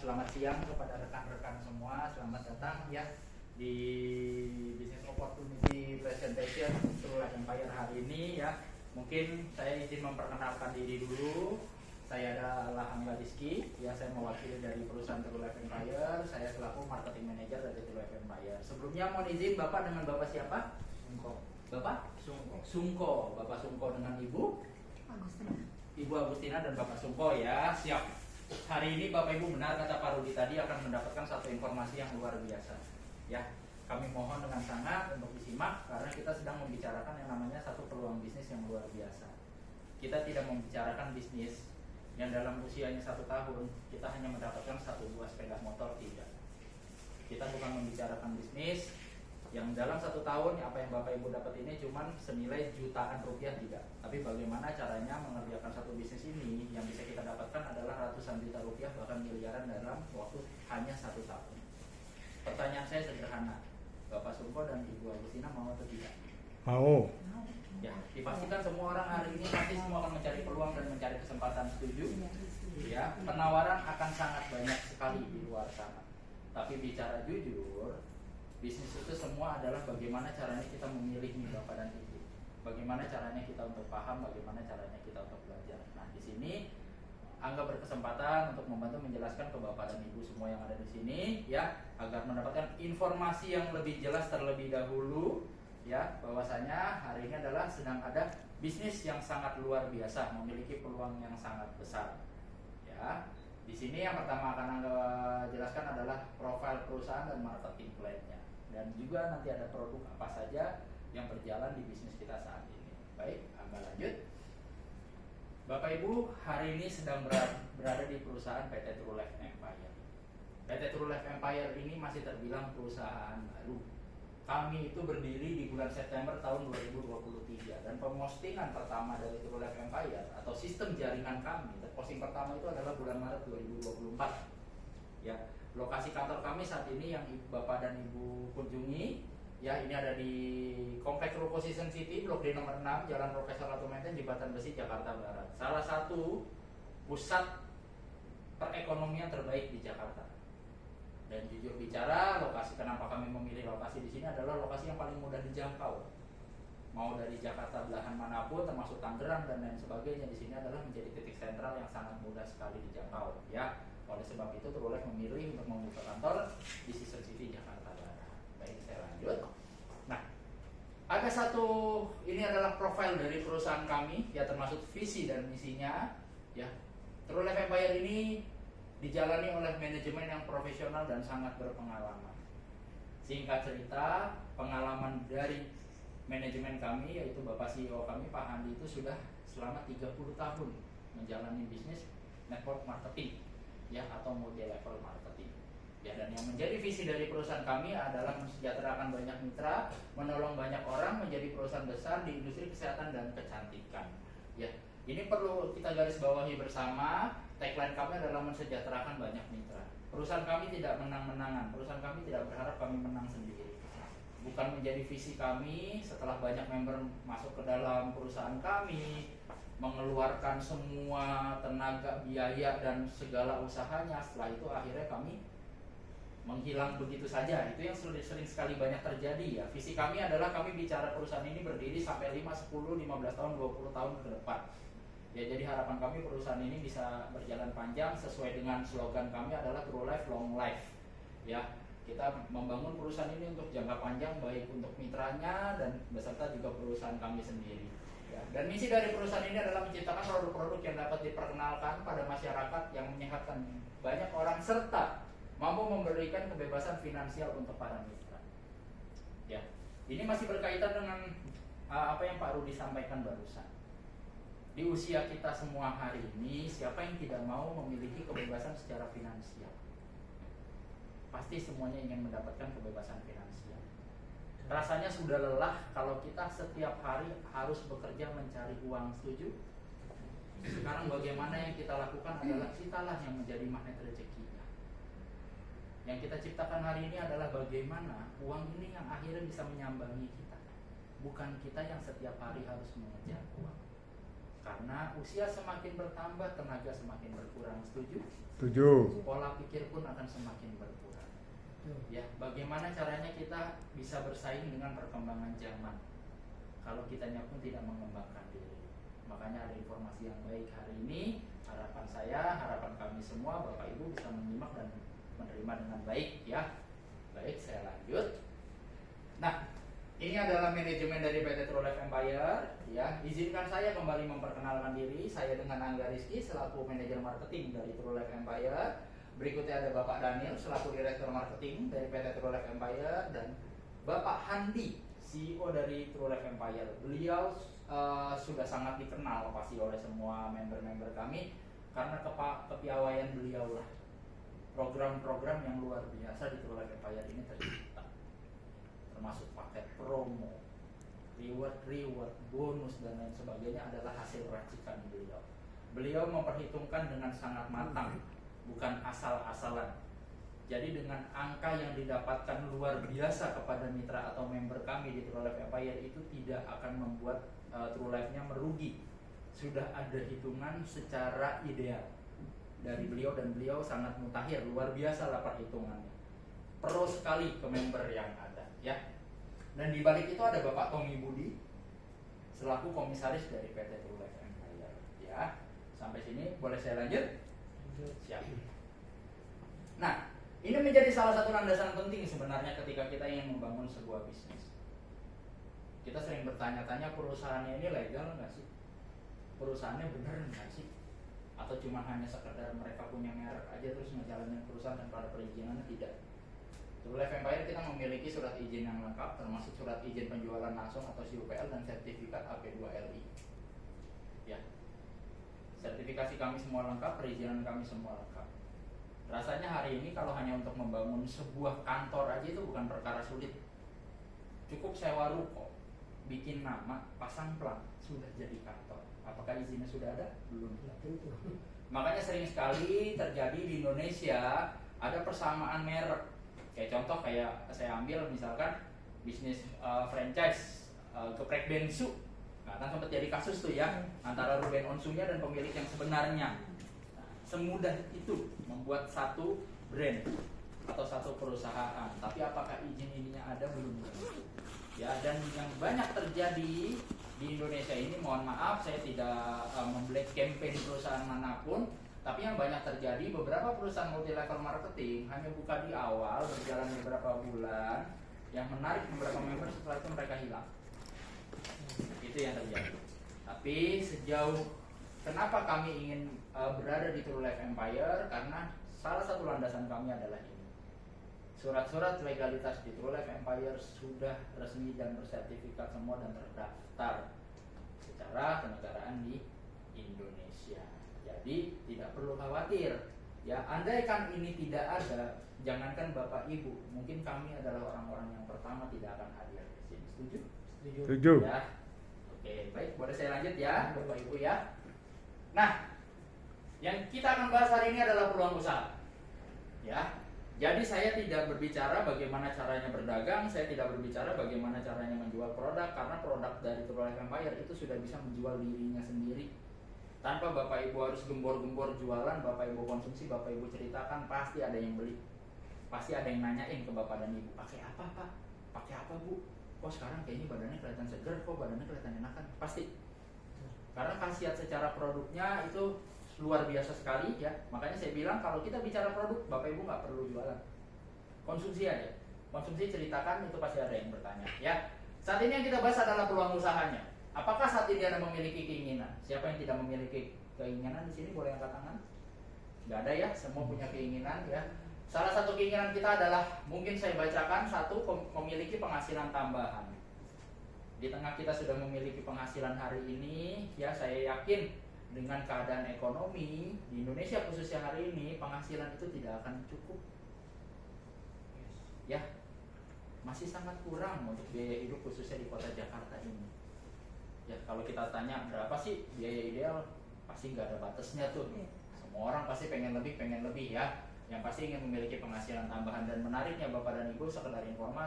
Selamat siang kepada rekan-rekan semua. Selamat datang ya di Business Opportunity Presentation True Life Empire hari ini ya. Mungkin saya izin memperkenalkan diri dulu. Saya adalah Angga Rizky ya, saya mewakili dari perusahaan True Life Empire. Saya selaku marketing manager dari True Life Empire. Sebelumnya mohon izin Bapak dengan Bapak siapa? Sungko. Bapak? Sungko. Sungko. Bapak Sungko dengan Ibu? Agustina. Ibu Agustina dan Bapak Sungko ya. Siap. Hari ini Bapak Ibu benar kata Pak Rudi tadi akan mendapatkan satu informasi yang luar biasa. Ya, kami mohon dengan sangat untuk disimak karena kita sedang membicarakan yang namanya satu peluang bisnis yang luar biasa. Kita tidak membicarakan bisnis yang dalam usianya 1 tahun kita hanya mendapatkan 1 buah sepeda motor, tidak. Kita bukan membicarakan bisnis yang dalam 1 tahun apa yang Bapak Ibu dapat ini cuma senilai jutaan rupiah, tidak. Tapi bagaimana caranya mengerjakan satu bisnis ini yang bisa kita dapatkan adalah ratusan juta rupiah bahkan miliaran dalam waktu hanya 1 tahun. Pertanyaan saya sederhana, Bapak Sungko dan Ibu Agustina mau atau tidak? Mau. Ya, dipastikan semua orang hari ini pasti semua akan mencari peluang dan mencari kesempatan. Setuju? Ya, penawaran akan sangat banyak sekali di luar sana. Tapi bicara jujur, bisnis itu semua adalah bagaimana caranya kita memilih nih Bapak dan Ibu. Bagaimana caranya kita untuk paham, bagaimana caranya kita untuk belajar. Nah, di sini Angga berkesempatan untuk membantu menjelaskan ke Bapak dan Ibu semua yang ada di sini ya, agar mendapatkan informasi yang lebih jelas terlebih dahulu ya, bahwasanya hari ini adalah sedang ada bisnis yang sangat luar biasa, memiliki peluang yang sangat besar. Ya. Di sini yang pertama akan Angga jelaskan adalah profil perusahaan dan marketing plan-nya. Dan juga nanti ada produk apa saja yang berjalan di bisnis kita saat ini. Baik, Angga lanjut. Bapak Ibu, hari ini sedang berada di perusahaan PT True Life Empire. PT True Life Empire ini masih terbilang perusahaan baru. Kami itu berdiri di bulan September tahun 2023 dan pemostingan pertama dari True Life Empire atau sistem jaringan kami, posting pertama itu adalah bulan Maret 2024. Ya, lokasi kantor kami saat ini yang Bapak dan Ibu kunjungi, ya ini ada di Komplek Ruko Season City, Blok D nomor 6, Jalan Profesor Latumenten, Jembatan Besi, Jakarta Barat. Salah satu pusat perekonomian terbaik di Jakarta. Dan jujur bicara, lokasi kenapa kami memilih lokasi di sini adalah lokasi yang paling mudah dijangkau. Mau dari Jakarta belahan manapun, termasuk Tangerang dan lain sebagainya, di sini adalah menjadi titik sentral yang sangat mudah sekali dijangkau. Ya, oleh sebab itu True Life memilih untuk membuka kantor di Season City, Jakarta Barat. Baik, saya lanjut. Nah, ada satu, ini adalah profil dari perusahaan kami, ya termasuk visi dan misinya. Ya, True Life Empire ini dijalani oleh manajemen yang profesional dan sangat berpengalaman. Singkat cerita, pengalaman dari manajemen kami, yaitu Bapak CEO kami, Pak Handi, itu sudah selama 30 tahun menjalani bisnis network marketing ya, atau multi level marketing. Ya, dan yang menjadi visi dari perusahaan kami adalah mensejahterakan banyak mitra, menolong banyak orang menjadi perusahaan besar di industri kesehatan dan kecantikan. Ya, ini perlu kita garis bawahi bersama. Tagline kami adalah mensejahterakan banyak mitra. Perusahaan kami tidak menang-menangan. Perusahaan kami tidak berharap kami menang sendiri. Bukan menjadi visi kami setelah banyak member masuk ke dalam perusahaan kami, mengeluarkan semua tenaga, biaya, dan segala usahanya. Setelah itu akhirnya kami menghilang begitu saja. Itu yang sering sekali banyak terjadi ya. Visi kami adalah kami bicara perusahaan ini berdiri sampai 5, 10, 15 tahun, 20 tahun ke depan. Ya, jadi harapan kami perusahaan ini bisa berjalan panjang sesuai dengan slogan kami adalah True Life Long Life. Ya, kita membangun perusahaan ini untuk jangka panjang, baik untuk mitranya dan beserta juga perusahaan kami sendiri. Ya, dan misi dari perusahaan ini adalah menciptakan produk-produk yang dapat diperkenalkan pada masyarakat yang menyehatkan banyak orang serta mampu memberikan kebebasan finansial untuk para mitra. Ya, ini masih berkaitan dengan apa yang Pak Rudi sampaikan barusan. Di usia kita semua hari ini, siapa yang tidak mau memiliki kebebasan secara finansial? Pasti semuanya ingin mendapatkan kebebasan finansial. Rasanya sudah lelah kalau kita setiap hari harus bekerja mencari uang, setuju? Sekarang bagaimana yang kita lakukan adalah kitalah yang menjadi magnet rezekinya. Yang kita ciptakan hari ini adalah bagaimana uang ini yang akhirnya bisa menyambangi kita. Bukan kita yang setiap hari harus mengejar uang. Karena usia semakin bertambah, tenaga semakin berkurang. Setuju? Setuju. Pola pikir pun akan semakin berkurang. Ya, bagaimana caranya kita bisa bersaing dengan perkembangan zaman kalau kitanya pun tidak mengembangkan diri? Makanya ada informasi yang baik hari ini. Harapan saya, harapan kami semua, Bapak Ibu bisa menyimak dan menerima dengan baik ya. Baik, saya lanjut. Nah, ini adalah manajemen dari PT True Life Empire ya. Izinkan saya kembali memperkenalkan diri. Saya dengan Angga Rizky selaku manajer marketing dari True Life Empire. Berikutnya ada Bapak Daniel selaku direktur marketing dari PT True Life Empire, dan Bapak Handi, CEO dari True Life Empire. Beliau sudah sangat dikenal pasti oleh semua member-member kami karena kepiawaian beliau lah. Program-program yang luar biasa di True Life Empire ini tercipta, termasuk paket promo, reward, bonus dan lain sebagainya adalah hasil racikan beliau. Beliau memperhitungkan dengan sangat matang, bukan asal-asalan. Jadi dengan angka yang didapatkan luar biasa kepada mitra atau member kami di True Life Empire itu tidak akan membuat True Life-nya merugi. Sudah ada hitungan secara ideal dari beliau, dan beliau sangat mutakhir, luar biasa lah perhitungannya. Pro sekali ke member yang ada ya. Dan di balik itu ada Bapak Tommy Budi selaku komisaris dari PT True Life Empire ya. Sampai sini boleh saya lanjut? Siap. Nah, ini menjadi salah satu landasan penting sebenarnya ketika kita ingin membangun sebuah bisnis. Kita sering bertanya-tanya, perusahaannya ini legal nggak sih? Perusahaannya benar nggak sih? Atau cuma hanya sekedar mereka punya merek aja terus ngejalanin perusahaan tanpa ada perizinannya? Tidak. True Life Empire kita memiliki surat izin yang lengkap, termasuk surat izin penjualan langsung atau SIUPL dan sertifikat AP2LI. Ya. Sertifikasi kami semua lengkap, perizinan kami semua lengkap. Rasanya hari ini kalau hanya untuk membangun sebuah kantor aja itu bukan perkara sulit. Cukup sewa ruko, bikin nama, pasang plat, sudah jadi kantor. Apakah izinnya sudah ada? Belum. Makanya sering sekali terjadi di Indonesia ada persamaan merek. Kayak contoh kayak saya ambil misalkan bisnis franchise geprek bensu. Nah, kan sempat jadi kasus tuh ya antara Ruben Onsunya dan pemilik yang sebenarnya. Nah, semudah itu membuat satu brand atau satu perusahaan. Tapi apakah izin ininya ada? Belum. Ya, dan yang banyak terjadi di Indonesia ini, mohon maaf saya tidak memblack campaign perusahaan manapun, tapi yang banyak terjadi beberapa perusahaan multi level marketing hanya buka di awal, berjalan beberapa bulan, yang menarik beberapa member, setelah itu mereka hilang. Itu yang terjadi. Tapi sejauh kenapa kami ingin berada di True Life Empire, karena salah satu landasan kami adalah ini. Surat-surat legalitas di True Life Empire sudah resmi dan bersertifikat semua dan terdaftar secara kenegaraan di Indonesia. Jadi tidak perlu khawatir. Ya, andaikan ini tidak ada, jangankan Bapak Ibu, mungkin kami adalah orang-orang yang pertama tidak akan hadir di sini. Setuju? Setuju. Ya. Oke, baik, boleh saya lanjut ya, Bapak Ibu ya. Nah, yang kita akan bahas hari ini adalah peluang usaha. Ya. Jadi saya tidak berbicara bagaimana caranya berdagang, saya tidak berbicara bagaimana caranya menjual produk, karena produk dari True Life Empire itu sudah bisa menjual dirinya sendiri. Tanpa Bapak Ibu harus gembor-gembor jualan, Bapak Ibu konsumsi, Bapak Ibu ceritakan, pasti ada yang beli. Pasti ada yang nanyain ke Bapak dan Ibu, pakai apa Pak? Pakai apa Bu? Kok sekarang kayaknya badannya kelihatan segar, kok badannya kelihatan enakan? Pasti. Karena khasiat secara produknya itu luar biasa sekali ya. Makanya saya bilang kalau kita bicara produk, Bapak Ibu nggak perlu jualan, konsumsi aja. Konsumsi, ceritakan, itu pasti ada yang bertanya ya. Saat ini yang kita bahas adalah peluang usahanya. Apakah saat ini Anda memiliki keinginan? Siapa yang tidak memiliki keinginan di sini boleh angkat tangan? Nggak ada ya, semua punya keinginan ya. Salah satu keinginan kita adalah, mungkin saya bacakan, satu, memiliki penghasilan tambahan. Di tengah kita sudah memiliki penghasilan hari ini ya, saya yakin dengan keadaan ekonomi di Indonesia khususnya hari ini, penghasilan itu tidak akan cukup. Ya, masih sangat kurang untuk biaya hidup khususnya di kota Jakarta ini. Ya, kalau kita tanya berapa sih biaya ideal, pasti nggak ada batasnya tuh. Semua orang pasti pengen lebih ya. Yang pasti ingin memiliki penghasilan tambahan. Dan menariknya Bapak dan Ibu, sekedar informasi,